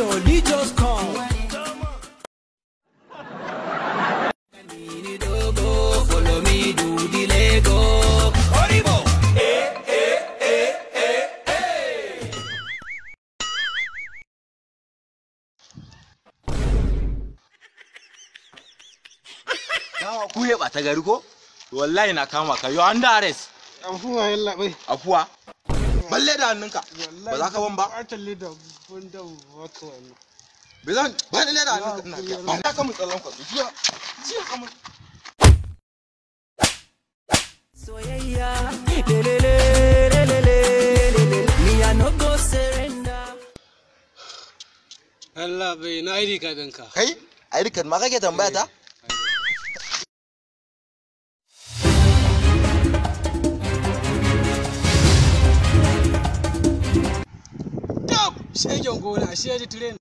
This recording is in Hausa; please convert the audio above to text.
Jolly just come. Follow me, do the Lego. Horrible. Dawa ku ya bata gari ko? Wallahi na kama ka yo under arrest. Afuwa yalla bai. Afuwa. Balle da hannunka. Ba za ka ban ba? A talle da bunda waka wannan. Bizan ba ni da hannunka ina ga. Ba ka mu tsallan ka. Jiya ka mun. Soyayya, lelelelelelelele. Me I no go surrender. Allah bai na ID card ɗinka. Kai, ai rikan ma kake tambaya ta? Shegen gona, shi ya ji train.